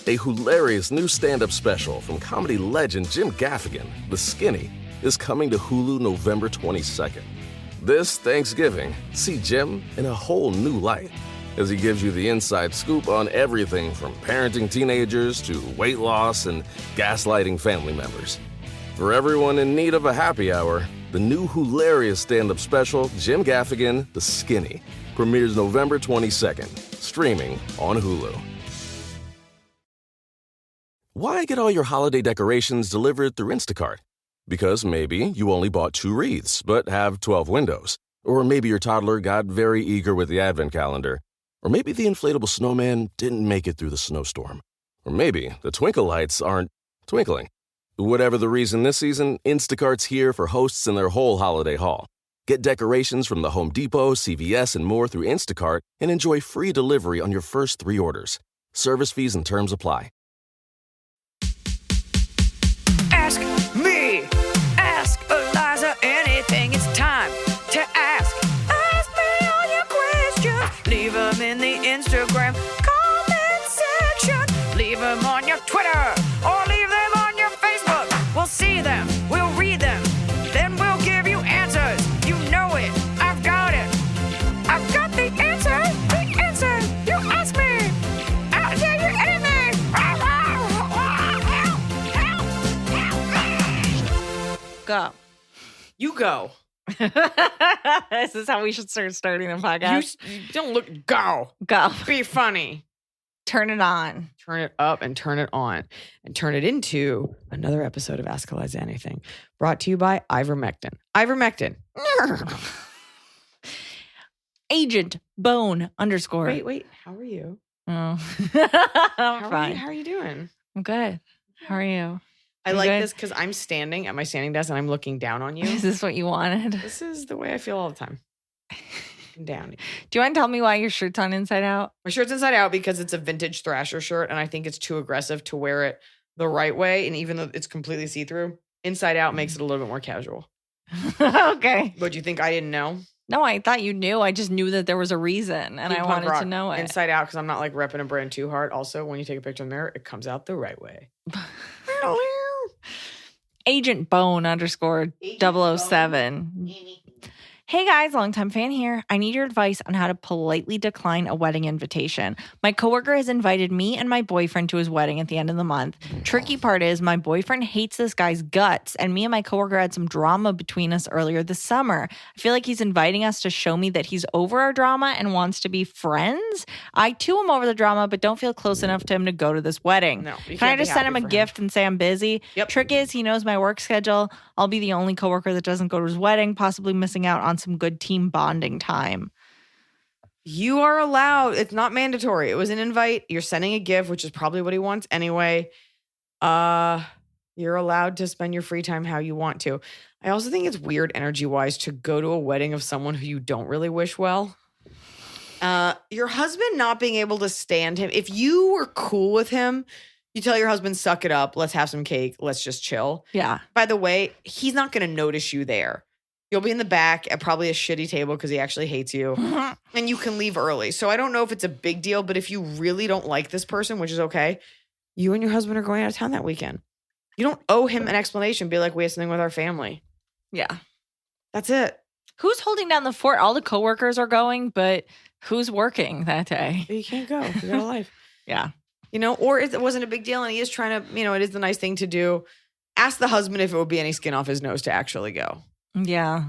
A hilarious new stand-up special from comedy legend Jim Gaffigan, The Skinny, is coming to Hulu November 22nd. This Thanksgiving, see Jim in a whole new light as he gives you the inside scoop on everything from parenting teenagers to weight loss and gaslighting family members. For everyone in need of a happy hour, the new hilarious stand-up special, Jim Gaffigan, The Skinny, premieres November 22nd, streaming on Hulu. Why get all your holiday decorations delivered through Instacart? Because maybe you only bought 2 wreaths, but have 12 windows. Or maybe your toddler got very eager with the advent calendar. Or maybe the inflatable snowman didn't make it through the snowstorm. Or maybe the twinkle lights aren't twinkling. Whatever the reason this season, Instacart's here for hosts and their whole holiday haul. Get decorations from the Home Depot, CVS, and more through Instacart and enjoy free delivery on your first 3 orders. Service fees and terms apply. Ask me, ask Iliza anything. It's time to ask. Ask me all your questions. Leave them in the Instagram comment section. Leave them on your Twitter or leave them on your Facebook. We'll see them, we'll read them, then we'll give you answers. You know it, I've got it. I've got the answer, the answer. You ask me, I'll tell you anything. Go. You go. This is how we should start starting a podcast. You don't look. Go. Go. Be funny. Turn it on. Turn it up and turn it on. And turn it into another episode of Ask Iliza Anything. Brought to you by Ivermectin. Ivermectin. Agent Bone _ Wait. How are you? Oh. I'm fine. How are you doing? I'm good. How are you? I You like good? this because I'm standing at my standing desk and I'm looking down on you. Is this what you wanted? This is the way I feel all the time. Looking down. Do you want to tell me why your shirt's on inside out? My shirt's inside out because it's a vintage Thrasher shirt and I think it's too aggressive to wear it the right way. And even though it's completely see-through, inside out makes it a little bit more casual. Okay. But you think I didn't know? No, I thought you knew. I just knew that there was a reason and I Punk wanted rock to know it. Inside out because I'm not like repping a brand too hard. Also, when you take a picture in the mirror, it comes out the right way. Agent Bone _ 007. Hey guys, longtime fan here. I need your advice on how to politely decline a wedding invitation. My coworker has invited me and my boyfriend to his wedding at the end of the month. Tricky part is my boyfriend hates this guy's guts, and me and my coworker had some drama between us earlier this summer. I feel like he's inviting us to show me that he's over our drama and wants to be friends. I too am over the drama, but don't feel close enough to him to go to this wedding. No, you Can I can't be just send him happy a for gift and say I'm busy? Yep. Trick is he knows my work schedule. I'll be the only coworker that doesn't go to his wedding, possibly missing out on some good team bonding time. You are allowed. It's not mandatory. It was an invite. You're sending a gift, which is probably what he wants anyway. You're allowed to spend your free time how you want to. I also think it's weird energy-wise to go to a wedding of someone who you don't really wish well. Your husband not being able to stand him. If you were cool with him, you tell your husband, suck it up. Let's have some cake. Let's just chill. Yeah. By the way, he's not going to notice you there. You'll be in the back at probably a shitty table because he actually hates you. And you can leave early. So I don't know if it's a big deal, but if you really don't like this person, which is okay, you and your husband are going out of town that weekend. You don't owe him an explanation. Be like, we have something with our family. Yeah. That's it. Who's holding down the fort? All the coworkers are going, but who's working that day? You can't go. You got a life. Yeah. You know, or if it wasn't a big deal and he is trying to, it is the nice thing to do. Ask the husband if it would be any skin off his nose to actually go. Yeah.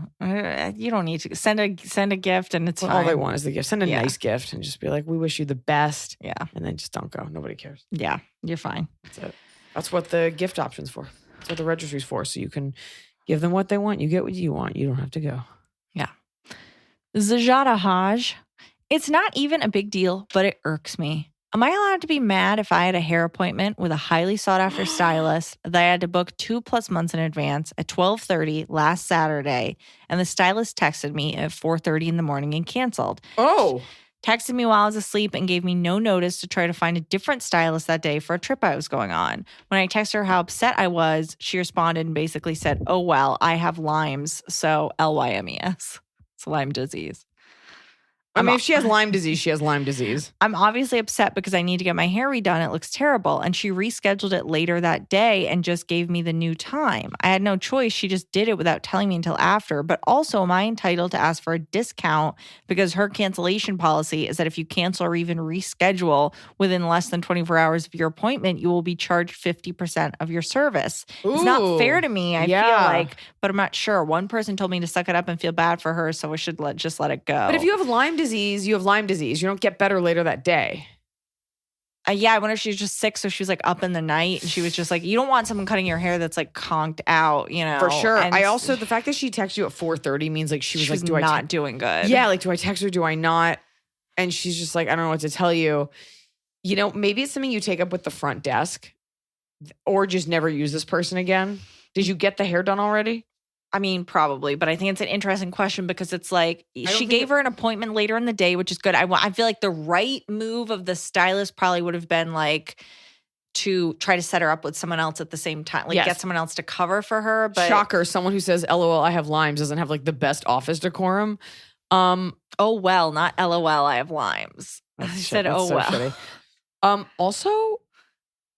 You don't need to send a gift and it's fine. All they want is the gift. Send a Yeah. nice gift and just be like, we wish you the best. Yeah. And then just don't go. Nobody cares. Yeah. You're fine. That's it. That's what the gift option's for. That's what the registry's for. So you can give them what they want. You get what you want. You don't have to go. Yeah. Zajada Haj. It's not even a big deal, but it irks me. Am I allowed to be mad if I had a hair appointment with a highly sought-after stylist that I had to book 2+ months in advance at 12:30 last Saturday, and the stylist texted me at 4:30 in the morning and canceled? Oh. Texted me while I was asleep and gave me no notice to try to find a different stylist that day for a trip I was going on. When I texted her how upset I was, she responded and basically said, oh, well, I have Lyme's, so LYMES. It's Lyme disease. I mean, if she has Lyme disease, she has Lyme disease. I'm obviously upset because I need to get my hair redone. It looks terrible. And she rescheduled it later that day and just gave me the new time. I had no choice. She just did it without telling me until after. But also, am I entitled to ask for a discount because her cancellation policy is that if you cancel or even reschedule within less than 24 hours of your appointment, you will be charged 50% of your service. It's not fair to me. I feel like, but I'm not sure. One person told me to suck it up and feel bad for her, so I should just let it go. But if you have Lyme disease, you have Lyme disease. You don't get better later that day. Yeah, I wonder if she was just sick, so she was like up in the night, and she was just like, you don't want someone cutting your hair that's like conked out, you know. For sure. And I also, the fact that she texted you at 4:30 means like she was like, not doing good. Yeah, like, do I text her? Do I not? And she's just like, I don't know what to tell you. You know, maybe it's something you take up with the front desk or just never use this person again. Did you get the hair done already? I mean, probably, but I think it's an interesting question because it's like she gave her an appointment later in the day, which is good. I feel like the right move of the stylist probably would have been like to try to set her up with someone else at the same time, like get someone else to cover for her. But shocker, someone who says "LOL, I have Lymes" doesn't have like the best office decorum. Oh well, not LOL, I have Lymes. I said, oh well. Also,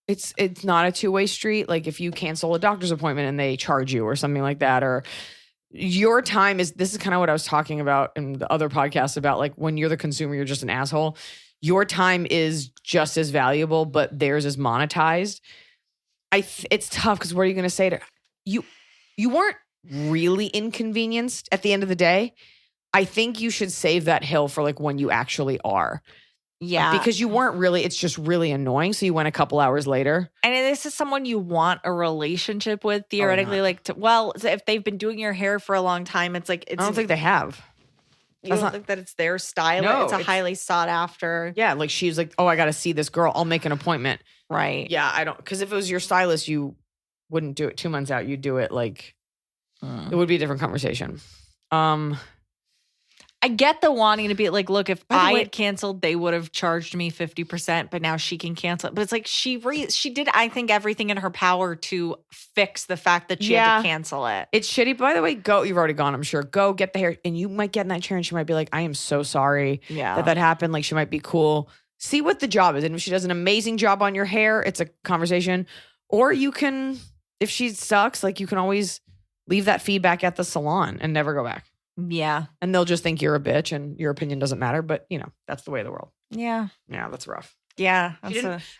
it's not a two-way street. Like if you cancel a doctor's appointment and they charge you or something like that, or your time is, this is kind of what I was talking about in the other podcast about like when you're the consumer, you're just an asshole. Your time is just as valuable, but theirs is monetized. It's tough because what are you going to say to you? You weren't really inconvenienced at the end of the day. I think you should save that hill for like when you actually are. Yeah. Because you weren't really, it's just really annoying. So you went a couple hours later. And this is someone you want a relationship with, theoretically. If they've been doing your hair for a long time, it's like, I don't think they have. You don't think that it's their style? No, it's a highly sought after. Yeah. Like she's like, oh, I got to see this girl. I'll make an appointment. Right. Yeah. I don't, because if it was your stylist, you wouldn't do it 2 months out. You'd do it like, it would be a different conversation. I get the wanting to be like, look, if I had canceled, they would have charged me 50%, but now she can cancel it. But it's like she did, I think, everything in her power to fix the fact that she had to cancel it. It's shitty. By the way, you've already gone, I'm sure. Go get the hair. And you might get in that chair and she might be like, I am so sorry that happened. Like she might be cool. See what the job is. And if she does an amazing job on your hair, it's a conversation. Or you can, if she sucks, like you can always leave that feedback at the salon and never go back. Yeah. And they'll just think you're a bitch and your opinion doesn't matter. But, you know, that's the way of the world. Yeah. Yeah, that's rough. Yeah.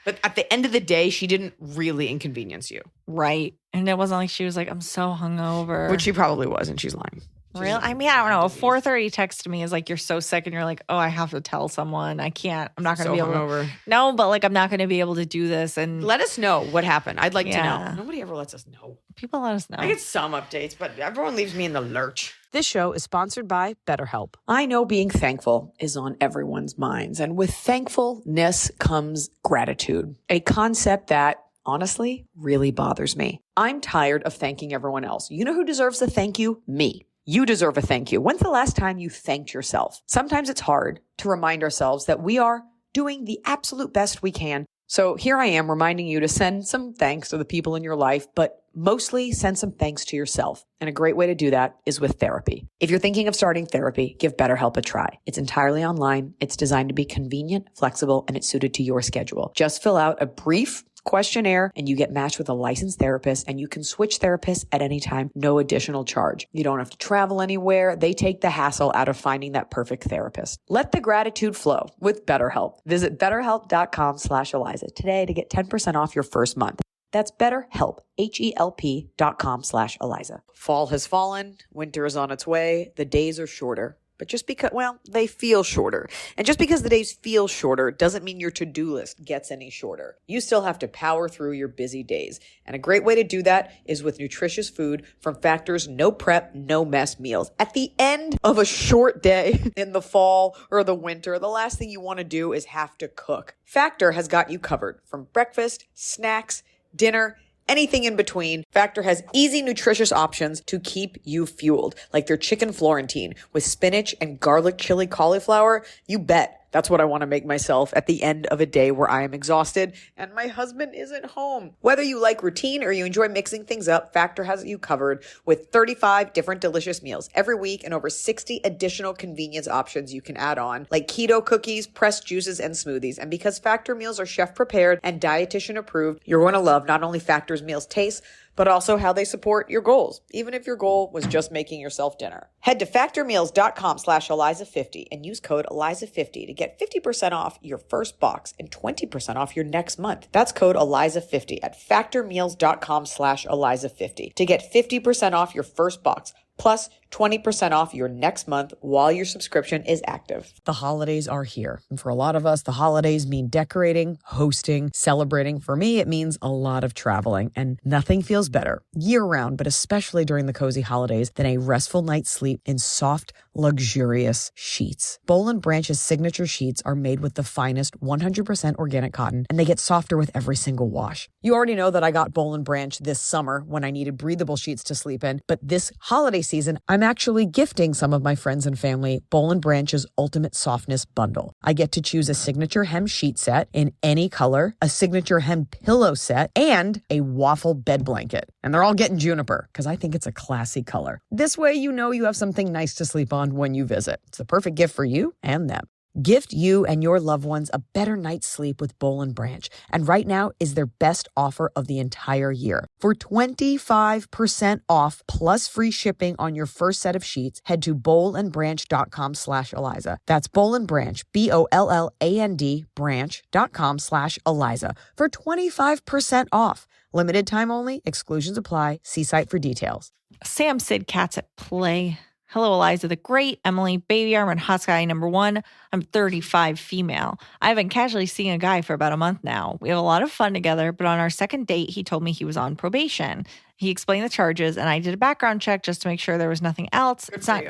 But at the end of the day, she didn't really inconvenience you. Right. And it wasn't like she was like, I'm so hungover. Which she probably was, and she's lying. Really? I mean, I don't know. A 4:30 text to me is like, you're so sick, and you're like, oh, I have to tell someone. I can't. I'm not going to be able to. No, but like, I'm not going to be able to do this. And let us know what happened. I'd like to know. Nobody ever lets us know. People let us know. I get some updates, but everyone leaves me in the lurch. This show is sponsored by BetterHelp. I know being thankful is on everyone's minds, and with thankfulness comes gratitude, a concept that honestly really bothers me. I'm tired of thanking everyone else. You know who deserves a thank you? Me. You deserve a thank you. When's the last time you thanked yourself? Sometimes it's hard to remind ourselves that we are doing the absolute best we can. So here I am reminding you to send some thanks to the people in your life, but mostly send some thanks to yourself. And a great way to do that is with therapy. If you're thinking of starting therapy, give BetterHelp a try. It's entirely online. It's designed to be convenient, flexible, and it's suited to your schedule. Just fill out a brief questionnaire and you get matched with a licensed therapist, and you can switch therapists at any time, no additional charge. You don't have to travel anywhere. They take the hassle out of finding that perfect therapist. Let the gratitude flow with BetterHelp. Visit betterhelp.com/Iliza today to get 10% off your first month. That's BetterHelp, HELP.com/Iliza. Fall has fallen. Winter is on its way. The days are shorter. But just because, they feel shorter. And just because the days feel shorter doesn't mean your to-do list gets any shorter. You still have to power through your busy days. And a great way to do that is with nutritious food from Factor's no prep, no mess meals. At the end of a short day in the fall or the winter, the last thing you want to do is have to cook. Factor has got you covered from breakfast, snacks, dinner, anything in between. Factor has easy, nutritious options to keep you fueled, like their chicken Florentine with spinach and garlic chili cauliflower. You bet That's what I want to make myself at the end of a day where I am exhausted and my husband isn't home. Whether you like routine or you enjoy mixing things up, Factor has you covered with 35 different delicious meals every week and over 60 additional convenience options you can add on, like keto cookies, pressed juices, and smoothies. And because Factor meals are chef prepared and dietitian approved, you're going to love not only Factor's meals taste, but also how they support your goals, even if your goal was just making yourself dinner. Head to factormeals.com/Iliza50 and use code Iliza50 to get 50% off your first box and 20% off your next month. That's code Iliza50 at factormeals.com/Iliza50 to get 50% off your first box plus 20% off your next month while your subscription is active. The holidays are here. And for a lot of us, the holidays mean decorating, hosting, celebrating. For me, it means a lot of traveling, and nothing feels better year-round, but especially during the cozy holidays, than a restful night's sleep in soft, luxurious sheets. Boll & Branch's signature sheets are made with the finest 100% organic cotton, and they get softer with every single wash. You already know that I got Boll & Branch this summer when I needed breathable sheets to sleep in, but this holiday season, I'm actually gifting some of my friends and family Boll & Branch's Ultimate Softness Bundle. I get to choose a signature hem sheet set in any color, a signature hem pillow set, and a waffle bed blanket. And they're all getting juniper because I think it's a classy color. This way you know you have something nice to sleep on when you visit. It's the perfect gift for you and them. Gift you and your loved ones a better night's sleep with Boll & Branch. And right now is their best offer of the entire year. For 25% off plus free shipping on your first set of sheets, head to bollandbranch.com/Iliza. That's Boll & Branch, BOLLAND branch.com/Iliza for 25% off. Limited time only. Exclusions apply. See site for details. Sam Sid Cats at play. Hello, Iliza the Great, Emily, Baby Arm, and Hot Guy number 1. I'm 35, female. I've been casually seeing a guy for about a month now. We have a lot of fun together, but on our second date, he told me he was on probation. He explained the charges, and I did a background check just to make sure there was nothing else. It's not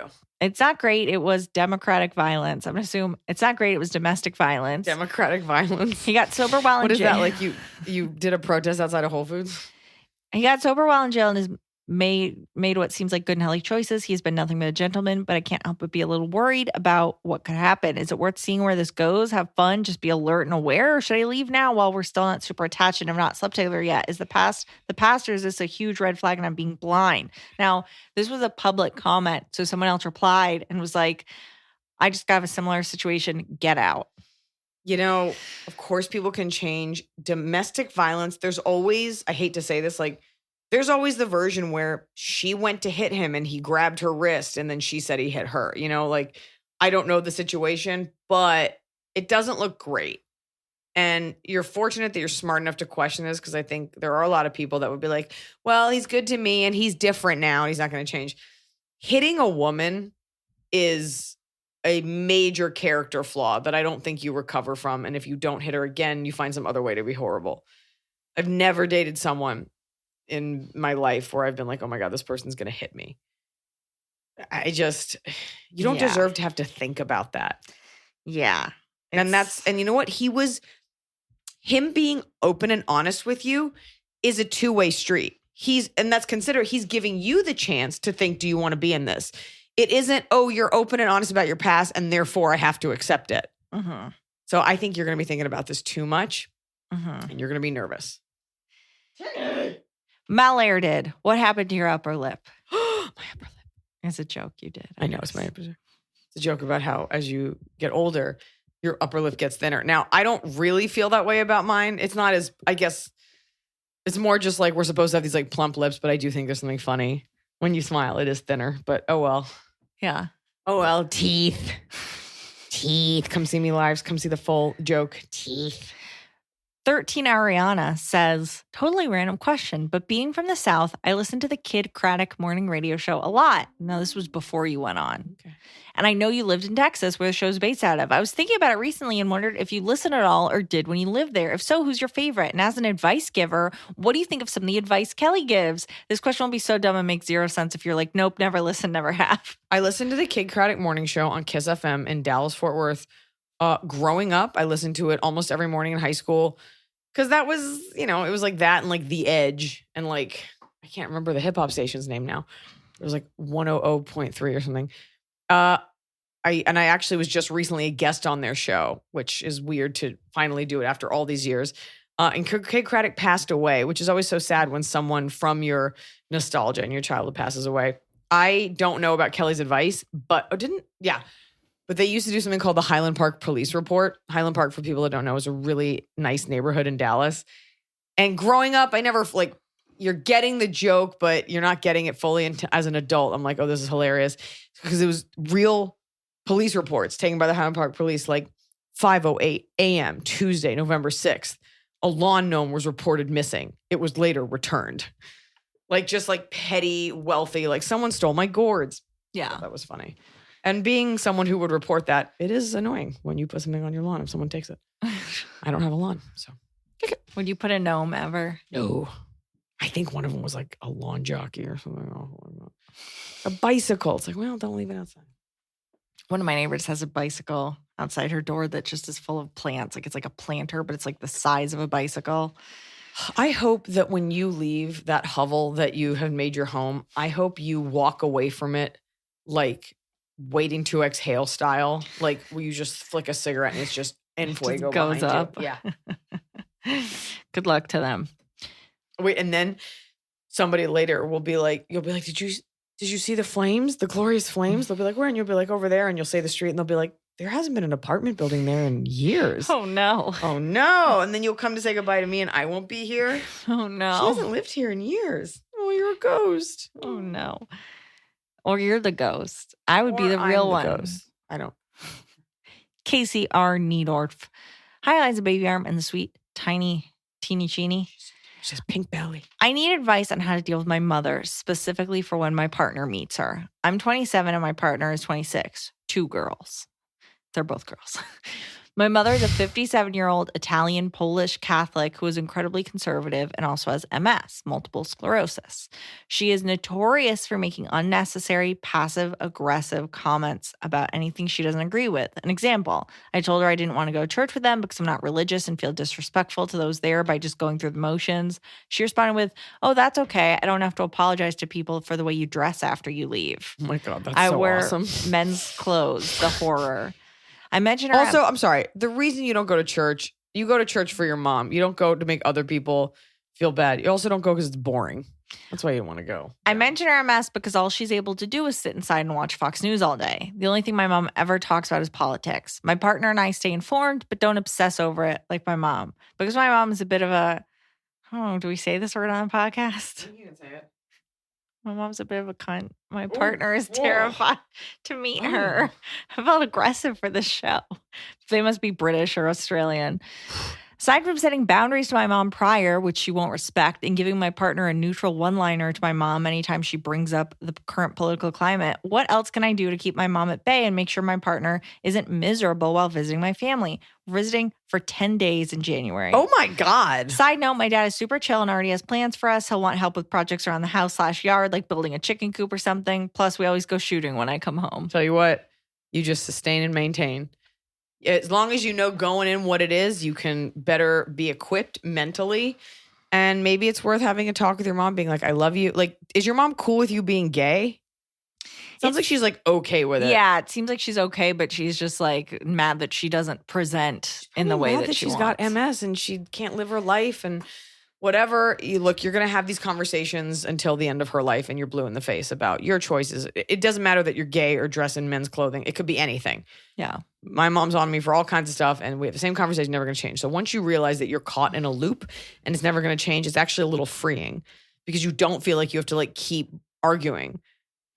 great. It was democratic violence. I'm going to assume it's not great. It was domestic violence. Democratic violence. He got sober while in jail. What is that? Like you did a protest outside of Whole Foods? He got sober while in jail and has made what seems like good and healthy choices. He's been nothing but a gentleman, but I can't help but be a little worried about what could happen. Is it worth seeing where this goes? Have fun, just be alert and aware, or should I leave now while we're still not super attached and have not slept together yet? Is the past, or is this a huge red flag and I'm being blind? Now, this was a public comment, so someone else replied and was like, I just got a similar situation, get out. You know, of course people can change. Domestic violence, there's always, I hate to say this, like, there's always the version where she went to hit him and he grabbed her wrist and then she said he hit her. You know, like, I don't know the situation, but it doesn't look great. And you're fortunate that you're smart enough to question this, because I think there are a lot of people that would be like, well, he's good to me and he's different now and he's not going to change. Hitting a woman is a major character flaw that I don't think you recover from. And if you don't hit her again, you find some other way to be horrible. I've never dated someone in my life where I've been like, oh my God, this person's going to hit me. You don't deserve to have to think about that. Yeah. And you know what? Him being open and honest with you is a two-way street. He's giving you the chance to think, do you want to be in this? It isn't, oh, you're open and honest about your past and therefore I have to accept it. Mm-hmm. So I think you're going to be thinking about this too much and you're going to be nervous. Malair did. What happened to your upper lip? My upper lip. It's a joke you did. I know, it's my upper lip. It's a joke about how as you get older, your upper lip gets thinner. Now, I don't really feel that way about mine. It's not as, I guess, it's more just like we're supposed to have these like plump lips, but I do think there's something funny. When you smile, it is thinner, but oh well. Yeah. Oh well, teeth. Teeth. Come see me live. Come see the full joke. Teeth. 13 Ariana says, totally random question, but being from the South, I listen to the Kid Craddock morning radio show a lot. Now, this was before you went on. Okay. And I know you lived in Texas, where the show's based out of. I was thinking about it recently and wondered if you listen at all or did when you lived there. If so, who's your favorite? And as an advice giver, what do you think of some of the advice Kelly gives? This question will be so dumb and make zero sense if you're like, nope, never listen, never have. I listened to the Kid Craddock morning show on Kiss FM in Dallas, Fort Worth. Growing up, I listened to it almost every morning in high school. Because that was, it was like that and like The Edge and like, I can't remember the hip hop station's name now. It was like 100.3 or something. I actually was just recently a guest on their show, which is weird to finally do it after all these years. And Kay Craddock passed away, which is always so sad when someone from your nostalgia and your childhood passes away. I don't know about Kelly's advice, but But they used to do something called the Highland Park Police Report. Highland Park, for people that don't know, is a really nice neighborhood in Dallas. And growing up, I never you're getting the joke, but you're not getting it fully as an adult. I'm like, oh, this is hilarious. Because it was real police reports taken by the Highland Park Police, like 5:08 a.m. Tuesday, November 6th. A lawn gnome was reported missing. It was later returned. Just petty, wealthy, someone stole my gourds. Yeah. That was funny. And being someone who would report that, it is annoying when you put something on your lawn if someone takes it. I don't have a lawn, so. Would you put a gnome ever? No. I think one of them was a lawn jockey or something. A bicycle. It's well, don't leave it outside. One of my neighbors has a bicycle outside her door that just is full of plants. It's like a planter, but it's the size of a bicycle. I hope that when you leave that hovel that you have made your home, I hope you walk away from it waiting to exhale style, where you just flick a cigarette and it's just en fuego goes behind up. you. Yeah. Good luck to them. Wait, and then somebody later will be you'll be did you see the flames, the glorious flames? They'll be where? And you'll be over there, and you'll say the street, and they'll be there hasn't been an apartment building there in years. Oh no. Oh no. And then you'll come to say goodbye to me and I won't be here. Oh no. She hasn't lived here in years. Oh, you're a ghost. Oh no. Or you're the ghost. I would be the real one. Ghost. I don't. Casey R. Needorf. Hi, Iliza Baby Arm and the sweet, tiny, teeny cheeny. She has pink belly. I need advice on how to deal with my mother, specifically for when my partner meets her. I'm 27 and my partner is 26. 2 girls. They're both girls. My mother is a 57-year-old Italian Polish Catholic who is incredibly conservative and also has MS, multiple sclerosis. She is notorious for making unnecessary, passive-aggressive comments about anything she doesn't agree with. An example, I told her I didn't want to go to church with them because I'm not religious and feel disrespectful to those there by just going through the motions. She responded with, oh, that's okay. I don't have to apologize to people for the way you dress after you leave. Oh my God, that's I so wear awesome. men's clothes, the horror. I mentioned her. Also, I'm sorry. The reason you don't go to church, you go to church for your mom. You don't go to make other people feel bad. You also don't go because it's boring. That's why you don't want to go. I mentioned her MS because all she's able to do is sit inside and watch Fox News all day. The only thing my mom ever talks about is politics. My partner and I stay informed, but don't obsess over it like my mom. Because my mom is a bit of a, do we say this word on a podcast? You can say it. My mom's a bit of a cunt. My partner is terrified to meet her. I felt aggressive for this show. They must be British or Australian. Aside from setting boundaries to my mom prior, which she won't respect, and giving my partner a neutral one-liner to my mom anytime she brings up the current political climate, what else can I do to keep my mom at bay and make sure my partner isn't miserable while visiting my family? We're visiting for 10 days in January. Oh my God. Side note, my dad is super chill and already has plans for us. He'll want help with projects around the house/yard, like building a chicken coop or something. Plus, we always go shooting when I come home. Tell you what, you just sustain and maintain. As long as you know going in what it is, you can better be equipped mentally. And maybe it's worth having a talk with your mom, being I love you. Is your mom cool with you being gay? Sounds like she's okay with it. Yeah, it seems like she's okay, but she's just mad that she doesn't present in the way that she's wants. got MS and she can't live her life and whatever. You're going to have these conversations until the end of her life and you're blue in the face about your choices. It doesn't matter that you're gay or dress in men's clothing. It could be anything. Yeah. My mom's on me for all kinds of stuff and we have the same conversation, never going to change. So once you realize that you're caught in a loop and it's never going to change, it's actually a little freeing because you don't feel like you have to keep arguing.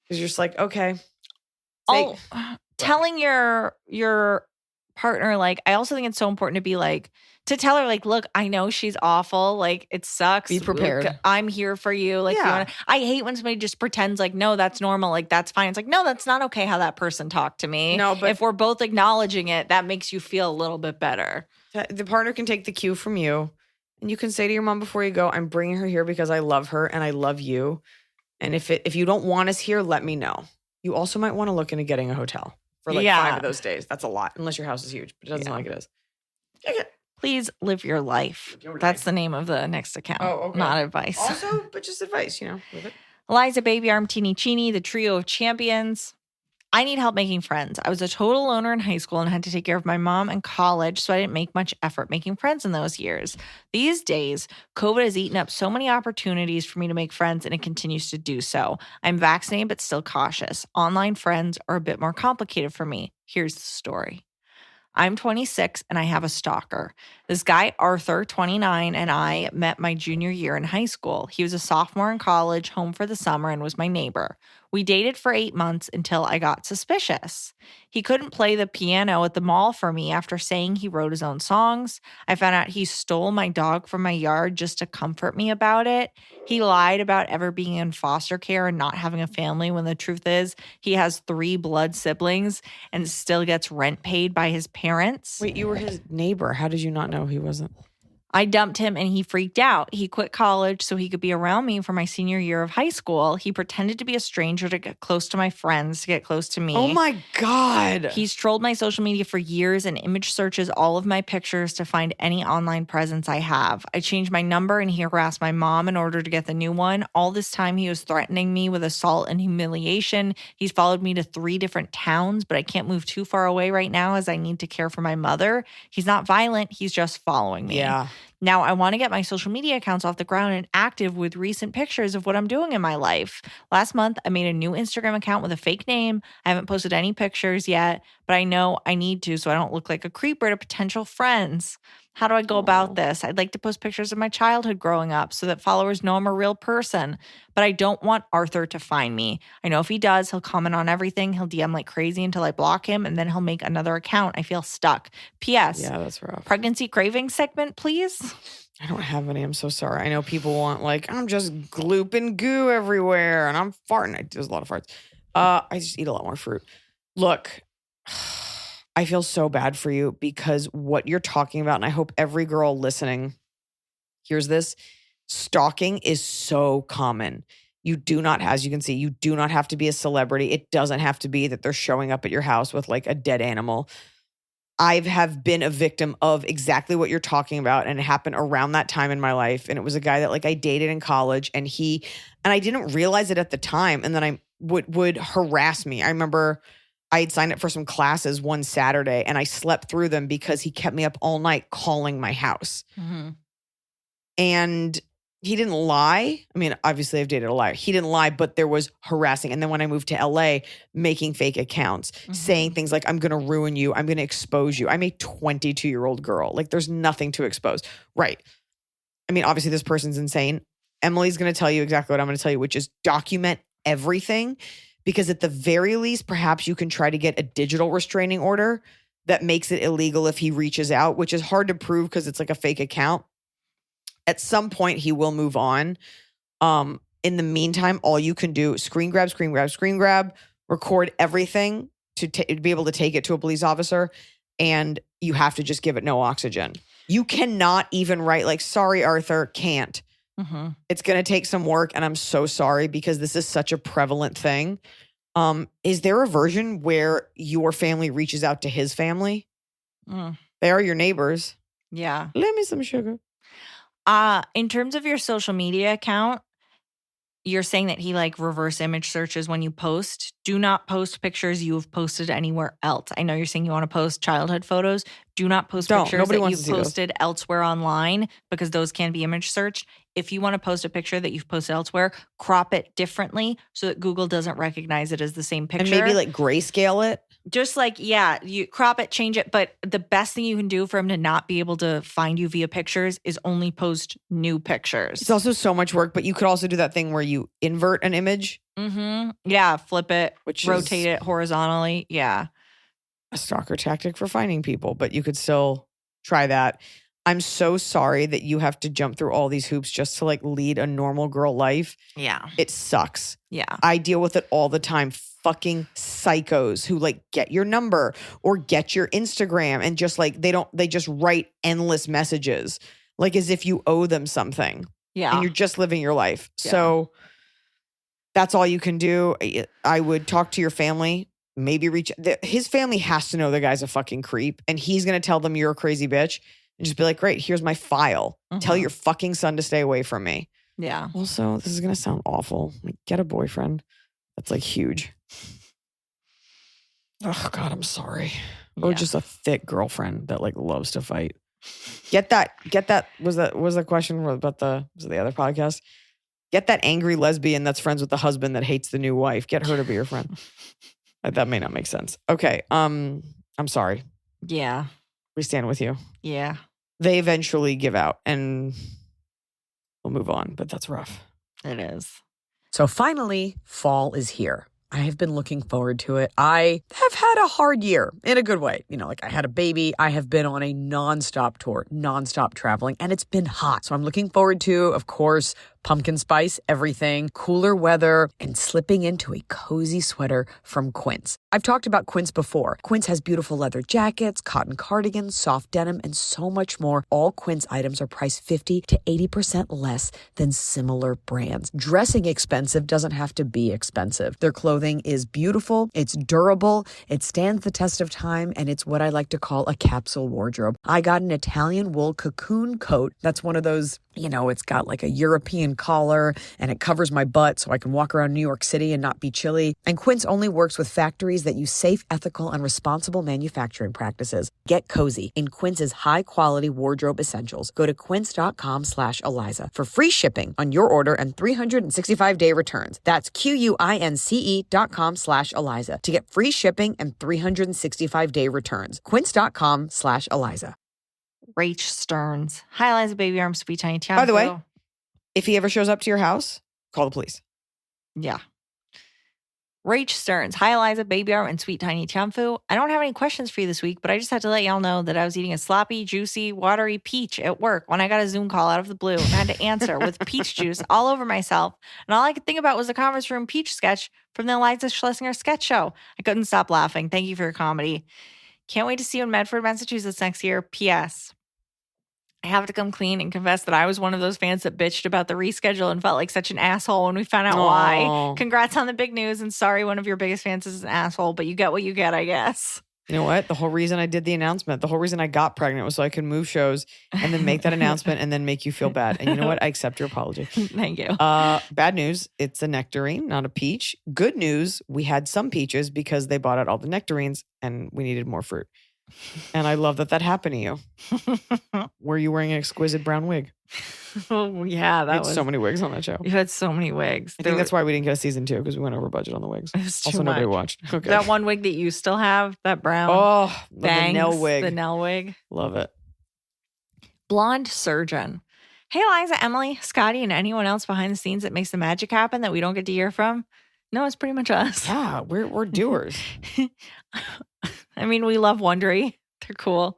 Because you're just okay. Telling your partner, I also think it's so important to be to tell her, look, I know she's awful. It sucks. Be prepared. I'm here for you. Yeah. I hate when somebody just pretends no, that's normal. That's fine. It's no, that's not okay how that person talked to me. No, but if we're both acknowledging it, that makes you feel a little bit better. The partner can take the cue from you. And you can say to your mom before you go, I'm bringing her here because I love her and I love you. And if you don't want us here, let me know. You also might want to look into getting a hotel for 5 of those days. That's a lot, unless your house is huge, but it doesn't sound like it is. Okay. Please live your life. That's the name of the next account. Oh, okay. Not advice. Also, but just advice, live it. Iliza Baby Arm Teeny Cheeny, the trio of champions. I need help making friends. I was a total loner in high school and had to take care of my mom in college, so I didn't make much effort making friends in those years. These days, COVID has eaten up so many opportunities for me to make friends, and it continues to do so. I'm vaccinated but still cautious. Online friends are a bit more complicated for me. Here's the story. I'm 26 and I have a stalker. This guy, Arthur, 29, and I met my junior year in high school. He was a sophomore in college, home for the summer, and was my neighbor. We dated for 8 months until I got suspicious. He couldn't play the piano at the mall for me after saying he wrote his own songs. I found out he stole my dog from my yard just to comfort me about it. He lied about ever being in foster care and not having a family when the truth is he has 3 blood siblings and still gets rent paid by his parents. Wait, you were his neighbor. How did you not know he wasn't? I dumped him and he freaked out. He quit college so he could be around me for my senior year of high school. He pretended to be a stranger to get close to my friends, to get close to me. Oh my God. He's trolled my social media for years and image searches all of my pictures to find any online presence I have. I changed my number and he harassed my mom in order to get the new one. All this time he was threatening me with assault and humiliation. He's followed me to 3 different towns, but I can't move too far away right now as I need to care for my mother. He's not violent. He's just following me. Yeah. Now, I want to get my social media accounts off the ground and active with recent pictures of what I'm doing in my life. Last month, I made a new Instagram account with a fake name. I haven't posted any pictures yet, but I know I need to so I don't look like a creeper to potential friends. How do I go about this? I'd like to post pictures of my childhood growing up so that followers know I'm a real person, but I don't want Arthur to find me. I know if he does, he'll comment on everything. He'll DM like crazy until I block him, and then he'll make another account. I feel stuck. P.S. Yeah, that's rough. Pregnancy craving segment, please. I don't have any. I'm so sorry. I know people want like, I'm just glooping goo everywhere and I'm farting. There's a lot of farts. I just eat a lot more fruit. Look, I feel so bad for you because what you're talking about, and I hope every girl listening hears this, stalking is so common. You do not, as you can see, you do not have to be a celebrity. It doesn't have to be that they're showing up at your house with like a dead animal. I have been a victim of exactly what you're talking about, and it happened around that time in my life. And it was a guy that like I dated in college, and I didn't realize it at the time. And then I would harass me. I remember I had signed up for some classes one Saturday and I slept through them because he kept me up all night calling my house. Mm-hmm. And he didn't lie. I mean, obviously I've dated a liar. He didn't lie, but there was harassing. And then when I moved to LA, making fake accounts, saying things like, I'm going to ruin you. I'm going to expose you. I'm a 22-year-old girl. Like there's nothing to expose. Right. I mean, obviously this person's insane. Emily's going to tell you exactly what I'm going to tell you, which is document everything. Because at the very least, perhaps you can try to get a digital restraining order that makes it illegal if he reaches out, which is hard to prove because it's like a fake account. At some point, he will move on. In the meantime, all you can do is screen grab, record everything to be able to take it to a police officer, and you have to just give it no oxygen. You cannot even write like, sorry, Arthur, can't. Mm-hmm. It's going to take some work, and I'm so sorry because this is such a prevalent thing. Is there a version where your family reaches out to his family? They are your neighbors. Yeah. Lend me some sugar. In terms of your social media account, you're saying that he like reverse image searches when you post. Do not post pictures you have posted anywhere else. I know you're saying you want to post childhood photos. Do not post pictures that you've posted elsewhere online because those can be image searched. If you want to post a picture that you've posted elsewhere, crop it differently so that Google doesn't recognize it as the same picture. And maybe like grayscale it. Just like, yeah, you crop it, change it. But the best thing you can do for him to not be able to find you via pictures is only post new pictures. It's also so much work, but you could also do that thing where you invert an image. Mm-hmm. Yeah, flip it, rotate it horizontally. Yeah. A stalker tactic for finding people, but you could still try that. I'm so sorry that you have to jump through all these hoops just to like lead a normal girl life. Yeah. It sucks. Yeah. I deal with it all the time. Fucking psychos who like get your number or get your Instagram and just like they just write endless messages like as if you owe them something. Yeah. And you're just living your life. Yeah. So that's all you can do. I would talk to your family, maybe his family has to know the guy's a fucking creep and he's going to tell them you're a crazy bitch and just be like, great, here's my file. Tell your fucking son to stay away from me. Yeah. Also, this is going to sound awful. Like, get a boyfriend. That's like huge. Oh God, I'm sorry. Or Yeah. just a thick girlfriend that like loves to fight. Get that. Was the question about was it the other podcast? Get that angry lesbian that's friends with the husband that hates the new wife. Get her to be your friend. That may not make sense. Okay. I'm sorry. Yeah. We stand with you. Yeah. They eventually give out and we'll move on, but that's rough. It is. So finally, fall is here. I have been looking forward to it. I have had a hard year in a good way. You know, like I had a baby. I have been on a nonstop tour, nonstop traveling, and it's been hot. So I'm looking forward to, of course, pumpkin spice, everything, cooler weather, and slipping into a cozy sweater from Quince. I've talked about Quince before. Quince has beautiful leather jackets, cotton cardigans, soft denim, and so much more. All Quince items are priced 50 to 80% less than similar brands. Dressing expensive doesn't have to be expensive. Their clothing is beautiful, it's durable, it stands the test of time, and it's what I like to call a capsule wardrobe. I got an Italian wool cocoon coat. That's one of those, you know, it's got like a European collar and it covers my butt so I can walk around New York City and not be chilly. And Quince only works with factories that use safe, ethical, and responsible manufacturing practices. Get cozy in Quince's high-quality wardrobe essentials. Go to quince.com/Iliza for free shipping on your order and 365-day returns. That's QUINCE.com/Iliza to get free shipping and 365-day returns. Quince.com/Iliza. Rach Stearns. Hi, Eliza, baby arm, sweet tiny town. By the way, if he ever shows up to your house, call the police. Yeah. Rach Stearns. Hi, Eliza, baby arm, and sweet tiny Tianfu. I don't have any questions for you this week, but I just had to let y'all know that I was eating a sloppy, juicy, watery peach at work when I got a Zoom call out of the blue and had to answer with peach juice all over myself. And all I could think about was the conference room peach sketch from the Eliza Schlesinger sketch show. I couldn't stop laughing. Thank you for your comedy. Can't wait to see you in Medford, Massachusetts next year. P.S. I have to come clean and confess that I was one of those fans that bitched about the reschedule and felt like such an asshole when we found out why. Congrats on the big news, and sorry one of your biggest fans is an asshole, but you get what you get, I guess. You know what? The whole reason I did the announcement, the whole reason I got pregnant was so I could move shows and then make that announcement and then make you feel bad. And you know what? I accept your apology. Thank you. Bad news, it's a nectarine, not a peach. Good news, we had some peaches because they bought out all the nectarines and we needed more fruit. And I love that happened to you. Were you wearing an exquisite brown wig? Oh, yeah. That was so many wigs on that show. You had so many wigs. I think that's why we didn't get a season 2 because we went over budget on the wigs. It was too also, much. nobody watched. Okay. That one wig that you still have, that brown. Oh, bangs, the Nell wig. The Nell wig. Love it. Blonde surgeon. Hey, Eliza, Emily, Scotty, and anyone else behind the scenes that makes the magic happen that we don't get to hear from. No, it's pretty much us. Yeah, we're doers. I mean, we love Wondery. They're cool.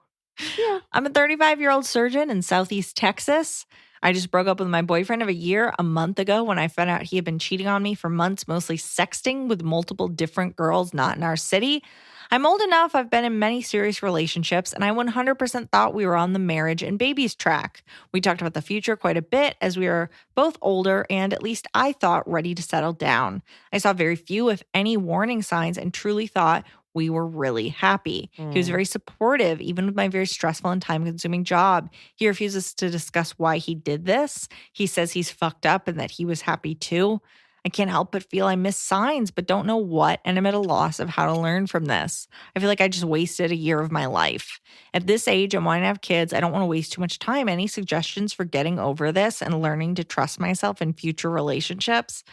Yeah. I'm a 35-year-old surgeon in Southeast Texas. I just broke up with my boyfriend of a month ago when I found out he had been cheating on me for months, mostly sexting with multiple different girls not in our city. I'm old enough, I've been in many serious relationships, and I 100% thought we were on the marriage and babies track. We talked about the future quite a bit as we were both older and, at least I thought, ready to settle down. I saw very few, if any, warning signs and truly thought we were really happy. He was very supportive, even with my very stressful and time-consuming job. He refuses to discuss why he did this. He says he's fucked up and that he was happy too. I can't help but feel I miss signs, but don't know what, and I'm at a loss of how to learn from this. I feel like I just wasted a year of my life. At this age, I'm wanting to have kids. I don't want to waste too much time. Any suggestions for getting over this and learning to trust myself in future relationships?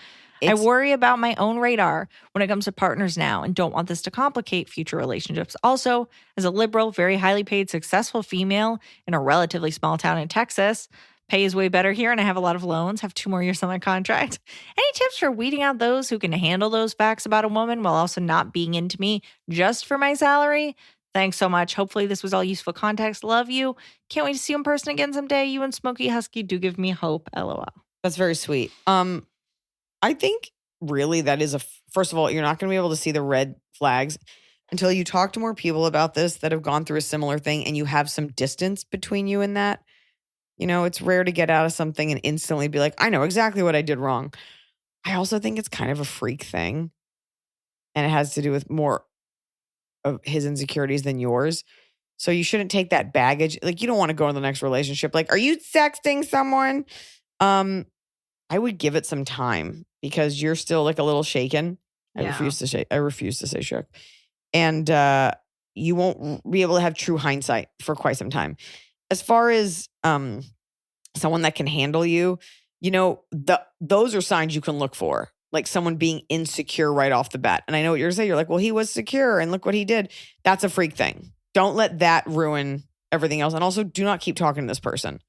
I worry about my own radar when it comes to partners now and don't want this to complicate future relationships. Also, as a liberal, very highly paid, successful female in a relatively small town in Texas, pay is way better here and I have a lot of loans, have 2 more years on my contract. Any tips for weeding out those who can handle those facts about a woman while also not being into me just for my salary? Thanks so much. Hopefully this was all useful context. Love you. Can't wait to see you in person again someday. You and Smokey Husky do give me hope. LOL. That's very sweet. I think really that is first of all, you're not going to be able to see the red flags until you talk to more people about this that have gone through a similar thing and you have some distance between you and that. You know, it's rare to get out of something and instantly be like, I know exactly what I did wrong. I also think it's kind of a freak thing and it has to do with more of his insecurities than yours. So you shouldn't take that baggage. Like, you don't want to go in the next relationship. Like, are you sexting someone? I would give it some time because you're still like a little shaken. Yeah. I refuse to say shook. and you won't be able to have true hindsight for quite some time. As far as someone that can handle you, those are signs you can look for, like someone being insecure right off the bat. And I know what you're saying. You're like, well, he was secure and look what he did. That's a freak thing. Don't let that ruin everything else. And also, do not keep talking to this person.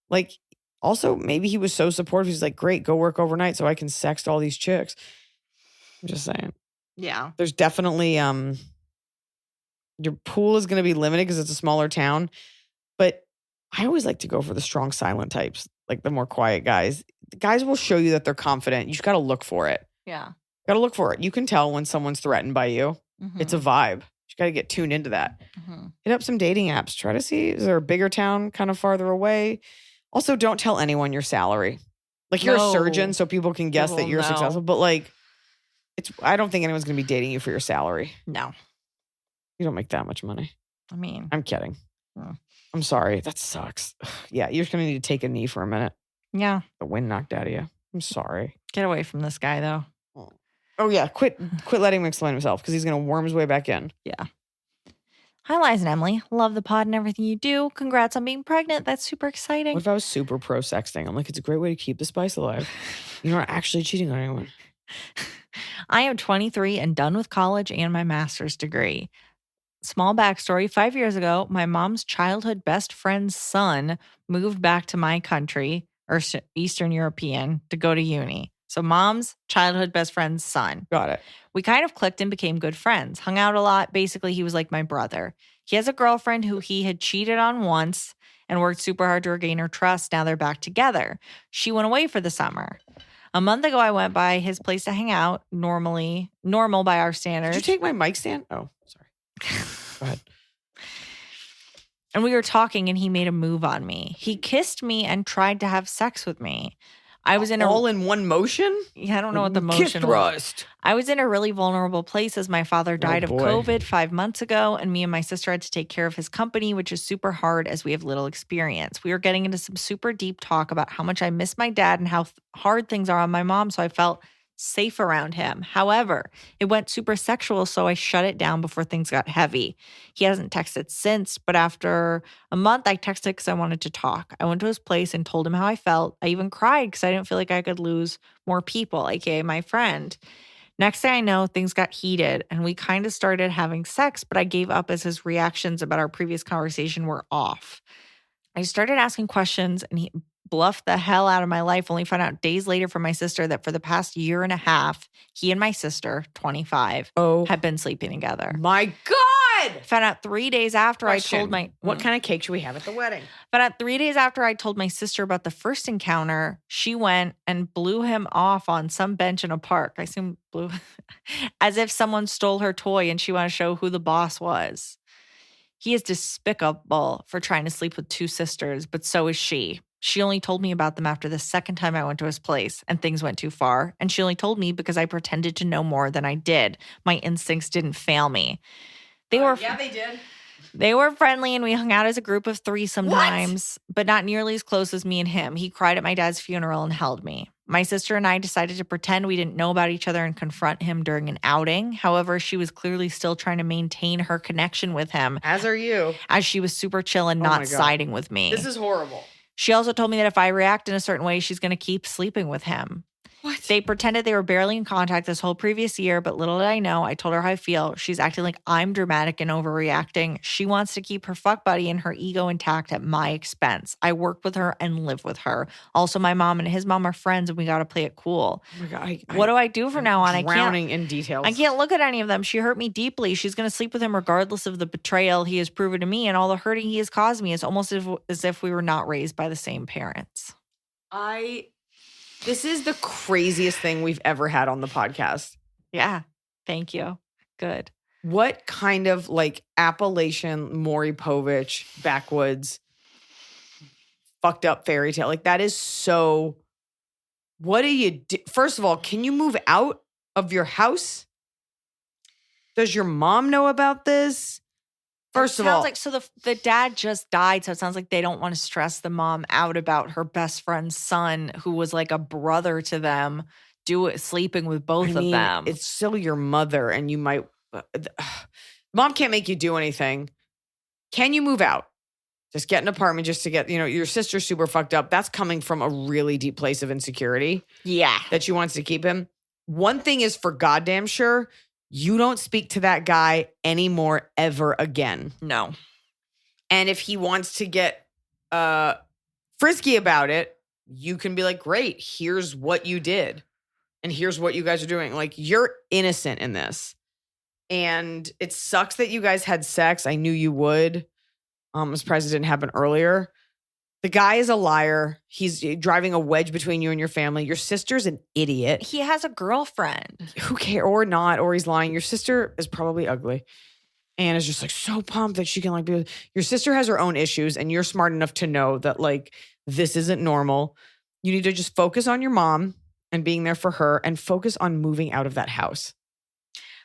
Like, also, maybe he was so supportive. He's like, great, go work overnight so I can sext all these chicks. I'm just saying. Yeah. There's definitely, your pool is going to be limited because it's a smaller town. But I always like to go for the strong, silent types, like the more quiet guys. The guys will show you that they're confident. You just got to look for it. Yeah. Got to look for it. You can tell when someone's threatened by you. Mm-hmm. It's a vibe. You got to get tuned into that. Mm-hmm. Hit up some dating apps. Try to see, is there a bigger town kind of farther away? Also, don't tell anyone your salary. Like, you're a surgeon, so people can guess that you're successful. But like, I don't think anyone's going to be dating you for your salary. No. You don't make that much money. I mean. I'm kidding. I'm sorry. That sucks. Yeah, you're just going to need to take a knee for a minute. Yeah. The wind knocked out of you. I'm sorry. Get away from this guy, though. Oh, yeah. Quit letting him explain himself because he's going to worm his way back in. Yeah. Hi, Liza and Emily. Love the pod and everything you do. Congrats on being pregnant. That's super exciting. What if I was super pro sexting? I'm like, it's a great way to keep the spice alive. You're not actually cheating on anyone. I am 23 and done with college and my master's degree. Small backstory. 5 years ago, my mom's childhood best friend's son moved back to my country, or Eastern European, to go to uni. So mom's childhood best friend's son. Got it. We kind of clicked and became good friends. Hung out a lot. Basically, he was like my brother. He has a girlfriend who he had cheated on once and worked super hard to regain her trust. Now they're back together. She went away for the summer. A month ago, I went by his place to hang out. Normal by our standards. Did you take my mic stand? Oh, sorry. Go ahead. And we were talking and he made a move on me. He kissed me and tried to have sex with me. I was in all in one motion? Yeah, I don't know what the motion Kiss was. thrust. I was in a really vulnerable place as my father died of boy. COVID 5 months ago, and me and my sister had to take care of his company, which is super hard as we have little experience. We were getting into some super deep talk about how much I miss my dad and how hard things are on my mom, so I felt safe around him. However, it went super sexual, so I shut it down before things got heavy. He hasn't texted since, but after a month, I texted because I wanted to talk. I went to his place and told him how I felt. I even cried because I didn't feel like I could lose more people, aka my friend. Next thing I know, things got heated and we kind of started having sex, but I gave up as his reactions about our previous conversation were off. I started asking questions and he bluffed the hell out of my life, only found out days later from my sister that for the past year and a half, he and my sister, 25, had been sleeping together. My God! Found out 3 days after I told my... What kind of cake should we have at the wedding? Found out 3 days after I told my sister about the first encounter, she went and blew him off on some bench in a park. I assume blew... as if someone stole her toy and she wanted to show who the boss was. He is despicable for trying to sleep with two sisters, but so is she. She only told me about them after the second time I went to his place and things went too far. And she only told me because I pretended to know more than I did. My instincts didn't fail me. Yeah, they did. They were friendly and we hung out as a group of three sometimes, but not nearly as close as me and him. He cried at my dad's funeral and held me. My sister and I decided to pretend we didn't know about each other and confront him during an outing. However, she was clearly still trying to maintain her connection with him. As are you. As she was super chill and not siding with me. This is horrible. She also told me that if I react in a certain way, she's going to keep sleeping with him. What? They pretended they were barely in contact this whole previous year, but little did I know, I told her how I feel. She's acting like I'm dramatic and overreacting. She wants to keep her fuck buddy and her ego intact at my expense. I work with her and live with her. Also, my mom and his mom are friends and we got to play it cool. Oh my God, what do I do from now on? Drowning in details. I can't look at any of them. She hurt me deeply. She's going to sleep with him regardless of the betrayal he has proven to me and all the hurting he has caused me. It's almost as if we were not raised by the same parents. This is the craziest thing we've ever had on the podcast. Yeah. Thank you. Good. What kind of like Appalachian, Maury Povich, backwoods, fucked up fairy tale? Like that is so, what do you do? First of all, can you move out of your house? Does your mom know about this? First of all, sounds like so the dad just died, so it sounds like they don't want to stress the mom out about her best friend's son, who was like a brother to them, sleeping with both of them. It's still your mother, and you might Mom can't make you do anything. Can you move out? Just get an apartment just to get, your sister's super fucked up. That's coming from a really deep place of insecurity. Yeah. That she wants to keep him. One thing is for goddamn sure, you don't speak to that guy anymore ever again. No. And if he wants to get frisky about it, you can be like, great, here's what you did. And here's what you guys are doing. Like, you're innocent in this. And it sucks that you guys had sex. I knew you would. I'm surprised it didn't happen earlier. The guy is a liar. He's driving a wedge between you and your family. Your sister's an idiot. He has a girlfriend. Who cares? Or not, or he's lying. Your sister is probably ugly. And is just like so pumped that she can like be with. Your sister has her own issues, and you're smart enough to know that like this isn't normal. You need to just focus on your mom and being there for her and focus on moving out of that house.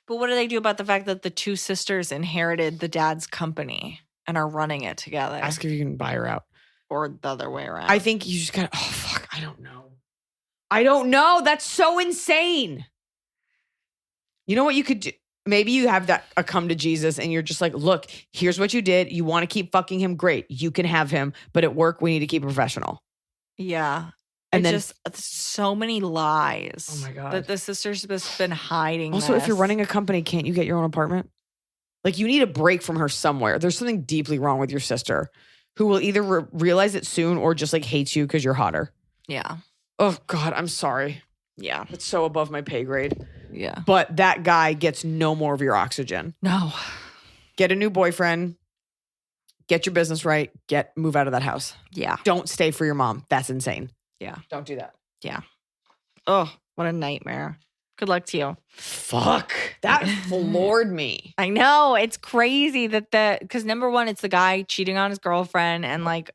But what do they do about the fact that the two sisters inherited the dad's company and are running it together? Ask if you can buy her out. Or the other way around. I think you just gotta, oh fuck, I don't know. That's so insane. You know what you could do? Maybe you have that a come to Jesus and you're just like, look, here's what you did. You want to keep fucking him? Great. You can have him. But at work, we need to keep professional. Yeah. And then just so many lies. Oh my God. That the sisters have just been hiding. Also, if you're running a company, can't you get your own apartment? Like, you need a break from her somewhere. There's something deeply wrong with your sister who will either realize it soon or just like hates you because you're hotter. Yeah. Oh God, I'm sorry. Yeah. It's so above my pay grade. Yeah. But that guy gets no more of your oxygen. No. Get a new boyfriend. Get your business right. Move out of that house. Yeah. Don't stay for your mom. That's insane. Yeah. Don't do that. Yeah. Oh, what a nightmare. Good luck to you. Fuck. That floored me. I know. It's crazy because number one, it's the guy cheating on his girlfriend and like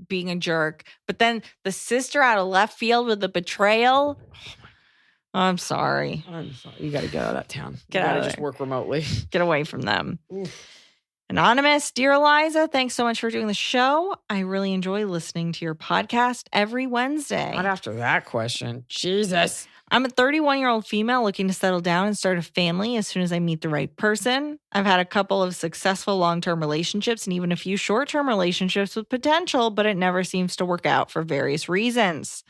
being a jerk. But then the sister out of left field with the betrayal. I'm sorry. You got to get out of that town. Get out of just there. work remotely. Get away from them. Oof. Anonymous, dear Iliza, thanks so much for doing the show. I really enjoy listening to your podcast every Wednesday. Not after that question. Jesus. I'm a 31-year-old female looking to settle down and start a family as soon as I meet the right person. I've had a couple of successful long-term relationships and even a few short-term relationships with potential, but it never seems to work out for various reasons.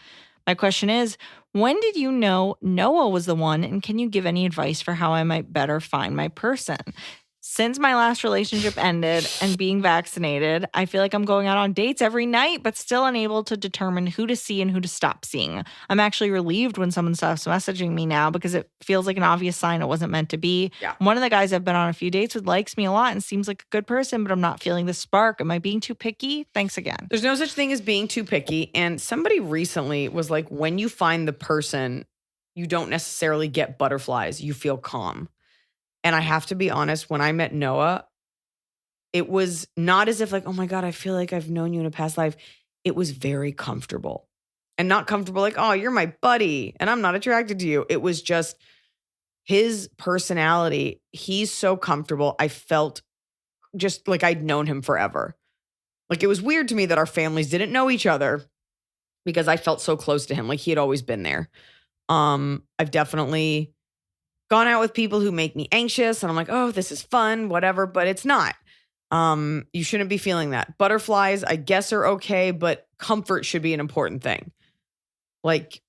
My question is, when did you know Noah was the one, and can you give any advice for how I might better find my person? Since my last relationship ended and being vaccinated, I feel like I'm going out on dates every night, but still unable to determine who to see and who to stop seeing. I'm actually relieved when someone stops messaging me now because it feels like an obvious sign it wasn't meant to be. Yeah. One of the guys I've been on a few dates with likes me a lot and seems like a good person, but I'm not feeling the spark. Am I being too picky? Thanks again. There's no such thing as being too picky. And somebody recently was like, when you find the person, you don't necessarily get butterflies. You feel calm. And I have to be honest, when I met Noah, it was not as if like, oh my God, I feel like I've known you in a past life. It was very comfortable. And not comfortable like, oh, you're my buddy and I'm not attracted to you. It was just his personality. He's so comfortable. I felt just like I'd known him forever. Like, it was weird to me that our families didn't know each other because I felt so close to him. Like, he had always been there. I've definitely gone out with people who make me anxious and I'm like, oh, this is fun, whatever, but it's not. You shouldn't be feeling that. Butterflies, I guess, are okay, but comfort should be an important thing. Like,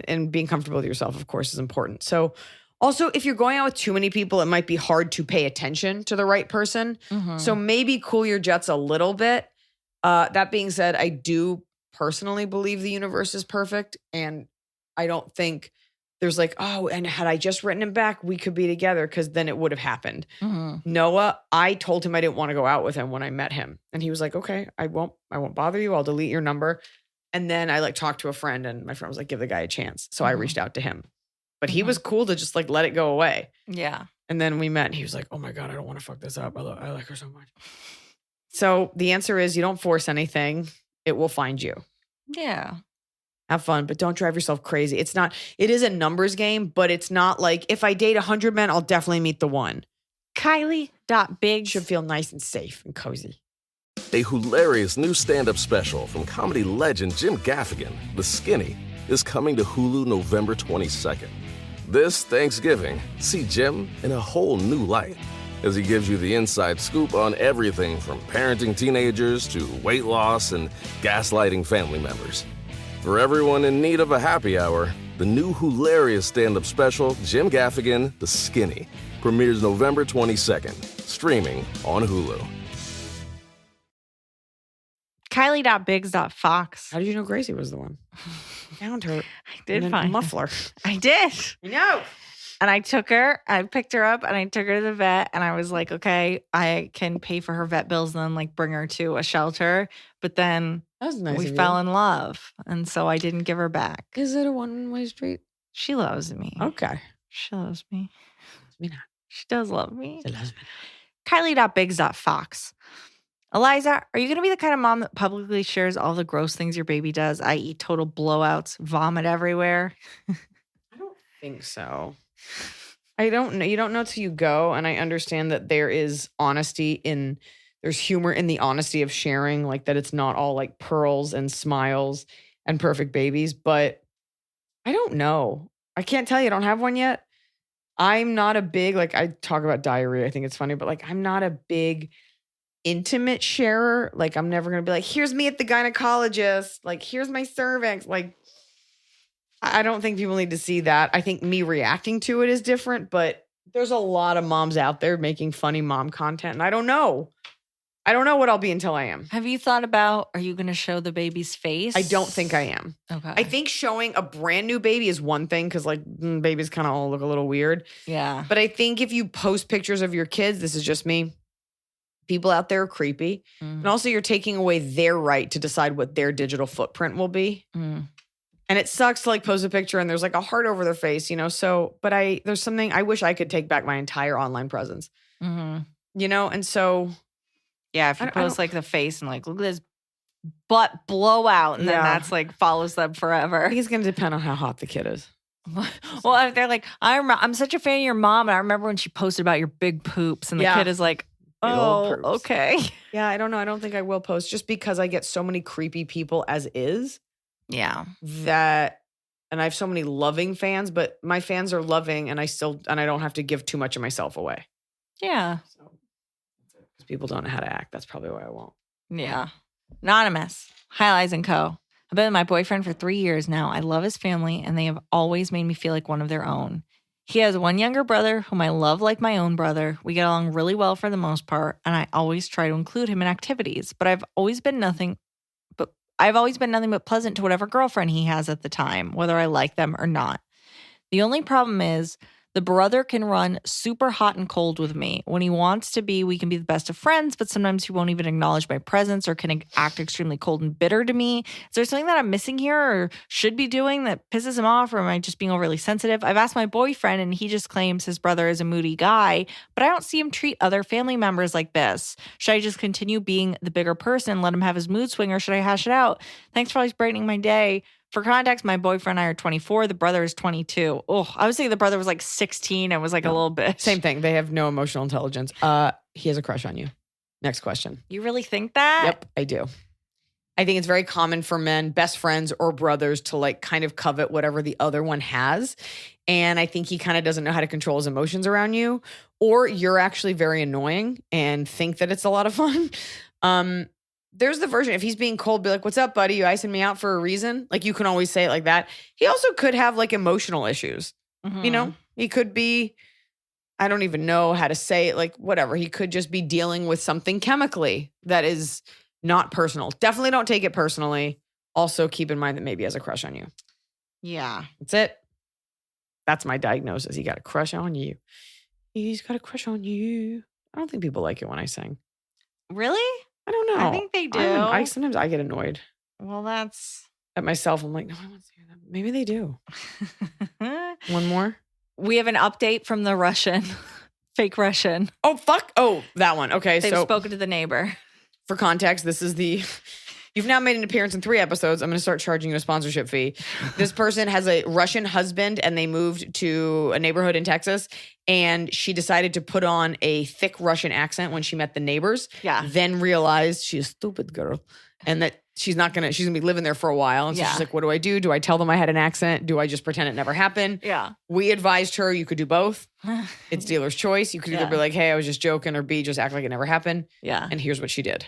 and being comfortable with yourself, of course, is important. So also, if you're going out with too many people, it might be hard to pay attention to the right person. Mm-hmm. So maybe cool your jets a little bit. That being said, I do personally believe the universe is perfect. And I don't think there's like, oh, and had I just written him back, we could be together, because then it would have happened. Mm-hmm. Noah, I told him I didn't want to go out with him when I met him. And he was like, okay, I won't bother you. I'll delete your number. And then I like talked to a friend and my friend was like, give the guy a chance. So I reached out to him. But he was cool to just like let it go away. Yeah. And then we met and he was like, oh my God, I don't want to fuck this up. I like her so much. So the answer is, you don't force anything. It will find you. Yeah. Have fun, but don't drive yourself crazy. It is a numbers game, but it's not like if I date 100 men, I'll definitely meet the one. Kylie.Biggs Should feel nice and safe and cozy. A hilarious new stand-up special from comedy legend Jim Gaffigan, The Skinny, is coming to Hulu November 22nd. This Thanksgiving, see Jim in a whole new light as he gives you the inside scoop on everything from parenting teenagers to weight loss and gaslighting family members. For everyone in need of a happy hour, the new hilarious stand-up special, Jim Gaffigan, The Skinny, premieres November 22nd, streaming on Hulu. Kylie.Biggs.Fox. How did you know Gracie was the one? I found her. I did in a find her. muffler. I did. I know. And I picked her up and I took her to the vet and I was like, okay, I can pay for her vet bills and then like bring her to a shelter. But then That was nice. we fell in love. And so I didn't give her back. Is it a one-way street? She loves me. Okay. She loves me. Me not. She does love me. She loves me. Kylie.Biggs.Fox. Eliza, are you going to be the kind of mom that publicly shares all the gross things your baby does, i.e. total blowouts, vomit everywhere? I don't think so. I don't know. You don't know till you go. And I understand that there's humor in the honesty of sharing, like that it's not all like pearls and smiles and perfect babies. But I don't know. I can't tell you. I don't have one yet. I'm not a big, like I talk about diarrhea. I think it's funny, but like I'm not a big intimate sharer. Like I'm never going to be like, here's me at the gynecologist. Like here's my cervix. Like I don't think people need to see that. I think me reacting to it is different, but there's a lot of moms out there making funny mom content. And I don't know. I don't know what I'll be until I am. Have you thought about, are you going to show the baby's face? I don't think I am. Okay. I think showing a brand new baby is one thing because like babies kind of all look a little weird. Yeah. But I think if you post pictures of your kids, this is just me, people out there are creepy. And also you're taking away their right to decide what their digital footprint will be. And it sucks to like post a picture and there's like a heart over their face, you know? So, but there's something, I wish I could take back my entire online presence, you know? And so. Yeah, if you post like the face and like, look at this butt blowout and then that's like follows them forever. I think it's going to depend on how hot the kid is. Well, if they're like, I'm such a fan of your mom and I remember when she posted about your big poops and the kid is like, oh, okay. Yeah, I don't know. I don't think I will post just because I get so many creepy people as is. Yeah. And I have so many loving fans, but my fans are loving and I don't have to give too much of myself away. Yeah. So, because people don't know how to act. That's probably why I won't. Yeah. Anonymous. Hi, Liz and Co. I've been with my boyfriend for 3 years now. I love his family and they have always made me feel like one of their own. He has one younger brother whom I love like my own brother. We get along really well for the most part, and I always try to include him in activities, but I've always been nothing but pleasant to whatever girlfriend he has at the time, whether I like them or not. The only problem is the brother can run super hot and cold with me. When he wants to be, we can be the best of friends, but sometimes he won't even acknowledge my presence or can act extremely cold and bitter to me. Is there something that I'm missing here or should be doing that pisses him off, or am I just being overly sensitive? I've asked my boyfriend and he just claims his brother is a moody guy, but I don't see him treat other family members like this. Should I just continue being the bigger person, let him have his mood swing, or should I hash it out? Thanks for always brightening my day. For context, my boyfriend and I are 24. The brother is 22. Oh, I would say the brother was like 16 and was like a little bit. Same thing. They have no emotional intelligence. He has a crush on you. Next question. You really think that? Yep, I do. I think it's very common for men, best friends or brothers, to like kind of covet whatever the other one has. And I think he kind of doesn't know how to control his emotions around you, or you're actually very annoying and think that it's a lot of fun. There's the version, if he's being cold, be like, what's up, buddy? You icing me out for a reason? Like, you can always say it like that. He also could have like emotional issues. You know, he could be, I don't even know how to say it, like whatever. He could just be dealing with something chemically that is not personal. Definitely don't take it personally. Also keep in mind that maybe he has a crush on you. Yeah. That's it. That's my diagnosis. He got a crush on you. He's got a crush on you. I don't think people like it when I sing. Really? I don't know. I think they do. Sometimes I get annoyed Well, that's... at myself. I'm like, no one wants to hear that. Maybe they do. One more? We have an update from the Russian. Fake Russian. Oh, fuck. Oh, that one. Okay, They've so spoken to the neighbor. for context, this is the... You've now made an appearance in 3 episodes. I'm going to start charging you a sponsorship fee. This person has a Russian husband and they moved to a neighborhood in Texas, and she decided to put on a thick Russian accent when she met the neighbors. Yeah. Then realized she's a stupid girl and that she's gonna be living there for a while. And so she's like, what do I do? Do I tell them I had an accent? Do I just pretend it never happened? Yeah. We advised her you could do both. It's dealer's choice. You could either be like, hey, I was just joking, or B, just act like it never happened. Yeah. And here's what she did.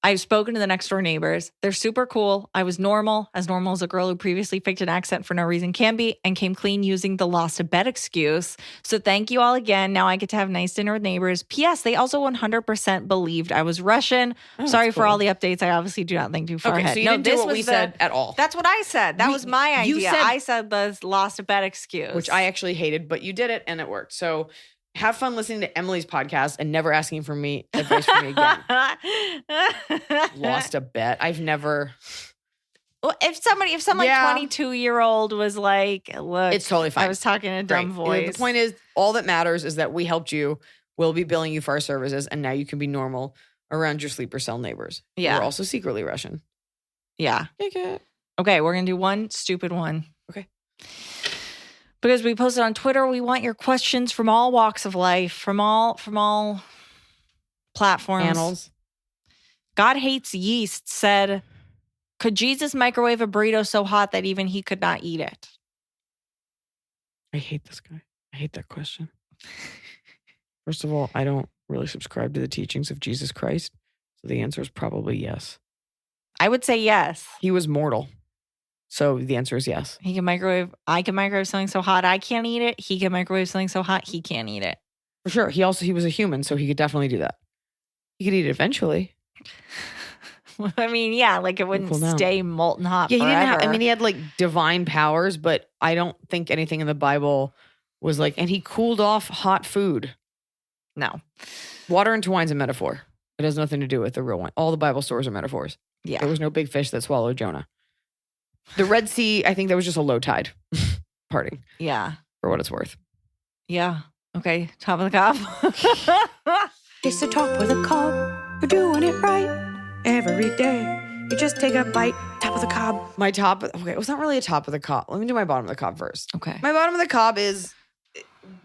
I've spoken to the next door neighbors. They're super cool. I was normal as a girl who previously faked an accent for no reason can be, and came clean using the lost a bet excuse. So thank you all again. Now I get to have nice dinner with neighbors. P.S. They also 100% believed I was Russian. Sorry for all the updates. I obviously do not think too far ahead. So you didn't do what we said at all. That's what I said. That was my idea. I said the lost a bet excuse. Which I actually hated, but you did it and it worked. So have fun listening to Emily's podcast and never asking for me advice from me again. Lost a bet. I've never. Well, if some 22-year-old was like, look, it's totally fine. I was talking in a dumb voice. The point is, all that matters is that we helped you. We'll be billing you for our services, and now you can be normal around your sleeper cell neighbors. Yeah. We're also secretly Russian. Yeah. Okay, we're going to do one stupid one. Okay. Because we posted on Twitter, we want your questions from all walks of life, from all platforms. Annals. God Hates Yeast said, could Jesus microwave a burrito so hot that even he could not eat it? I hate this guy. I hate that question. First of all, I don't really subscribe to the teachings of Jesus Christ. So the answer is probably yes. I would say yes. He was mortal. So the answer is yes. I can microwave something so hot I can't eat it. He can microwave something so hot he can't eat it. For sure. He was a human, so he could definitely do that. He could eat it eventually. I mean, yeah, like it wouldn't stay molten hot forever. He didn't have, he had like divine powers, but I don't think anything in the Bible was like, and he cooled off hot food. No. Water into wine's a metaphor. It has nothing to do with the real wine. All the Bible stories are metaphors. Yeah. There was no big fish that swallowed Jonah. The Red Sea, I think that was just a low tide parting. Yeah. For what it's worth. Yeah. Okay. Top of the cob. It's the top of the cob. You're doing it right every day. You just take a bite. Top of the cob. My top, okay, it was not really a top of the cob. Let me do my bottom of the cob first. Okay. My bottom of the cob is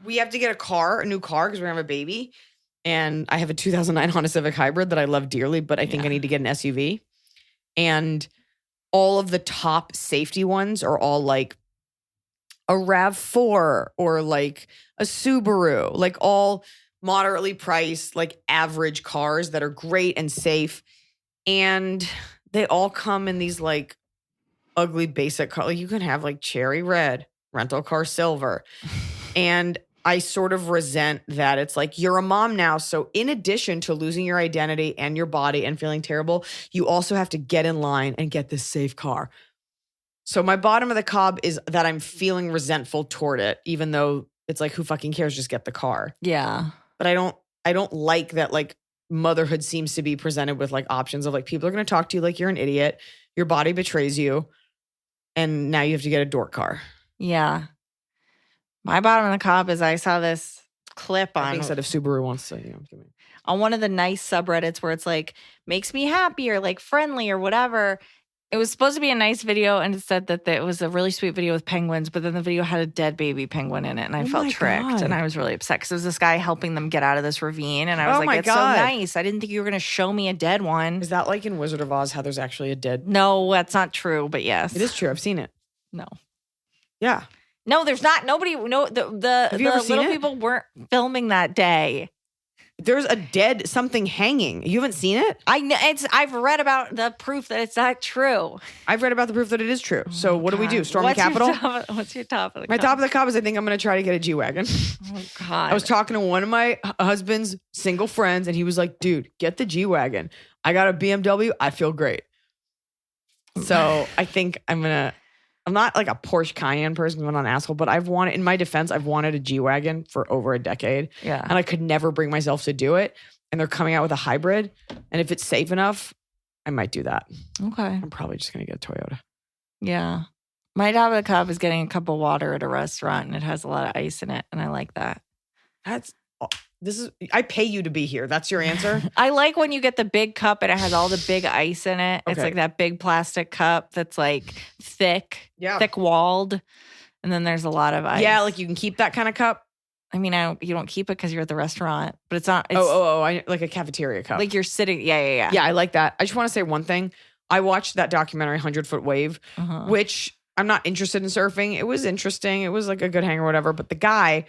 we have to get a new car because we're going to have a baby. And I have a 2009 Honda Civic Hybrid that I love dearly, but I think I need to get an SUV. And all of the top safety ones are all like a RAV4 or like a Subaru, like all moderately priced, like average cars that are great and safe. And they all come in these like ugly basic colors. Like you can have like cherry red, rental car silver. And I sort of resent that it's like, you're a mom now. So in addition to losing your identity and your body and feeling terrible, you also have to get in line and get this safe car. So my bottom of the cob is that I'm feeling resentful toward it, even though it's like, who fucking cares? Just get the car. Yeah. But I don't like that like motherhood seems to be presented with like options of like, people are going to talk to you like you're an idiot. Your body betrays you. And now you have to get a dork car. Yeah. My bottom of the cob is I saw this clip on Instead of Subaru wants to, on one of the nice subreddits where it's like, makes me happy or like friendly or whatever. It was supposed to be a nice video and it said that it was a really sweet video with penguins, but then the video had a dead baby penguin in it and I felt tricked and I was really upset because it was this guy helping them get out of this ravine and I was like, it's so nice. I didn't think you were going to show me a dead one. Is that like in Wizard of Oz how there's actually a dead? No, that's not true, but yes. It is true. I've seen it. No. Yeah. No, there's not. Nobody. No, the little people weren't filming that day. There's a dead something hanging. You haven't seen it? I've read about the proof that it's not true. I've read about the proof that it is true. So what do we do? Storm the Capitol? What's your top of the My top of the cob is I think I'm going to try to get a G-Wagon. Oh, God. I was talking to one of my husband's single friends and he was like, dude, get the G-Wagon. I got a BMW. I feel great. So I think I'm not like a Porsche Cayenne person, I'm not an asshole, but in my defense, I've wanted a G-Wagon for over a decade. Yeah. And I could never bring myself to do it. And they're coming out with a hybrid. And if it's safe enough, I might do that. Okay. I'm probably just going to get a Toyota. Yeah. My top of the cup is getting a cup of water at a restaurant and it has a lot of ice in it. And I like that. I pay you to be here. That's your answer? I like when you get the big cup and it has all the big ice in it. It's like that big plastic cup that's like thick walled. And then there's a lot of ice. Yeah, like you can keep that kind of cup. I mean, you don't keep it because you're at the restaurant, but it's not. It's I like a cafeteria cup. Like you're sitting. Yeah. Yeah, I like that. I just want to say one thing. I watched that documentary 100-Foot Wave, Uh-huh. which I'm not interested in surfing. It was interesting. It was like a good hang or whatever. But the guy,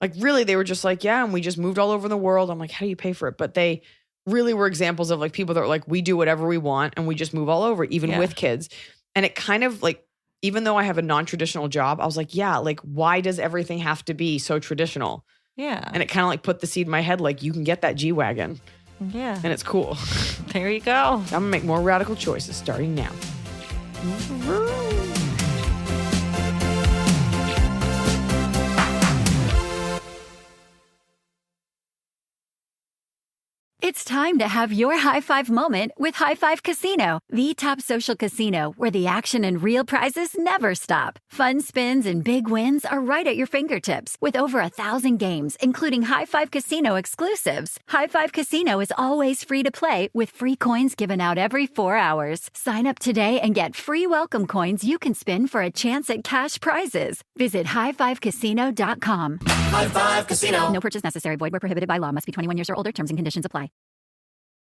like really, they were just like, yeah, and we just moved all over the world. I'm like, how do you pay for it? But they really were examples of like people that were like, we do whatever we want and we just move all over, even with kids. And it kind of like, even though I have a non-traditional job, I was like, yeah, like why does everything have to be so traditional? Yeah. And it kind of like put the seed in my head, like you can get that G-Wagon. Yeah. And it's cool. There you go. I'm gonna make more radical choices starting now. It's time to have your high five moment with High Five Casino, the top social casino where the action and real prizes never stop. Fun spins and big wins are right at your fingertips with over 1,000 games, including High Five Casino exclusives. High Five Casino is always free to play with free coins given out every 4 hours. Sign up today and get free welcome coins you can spin for a chance at cash prizes. Visit highfivecasino.com. High Five Casino. No purchase necessary. Void where prohibited by law. Must be 21 years or older. Terms and conditions apply.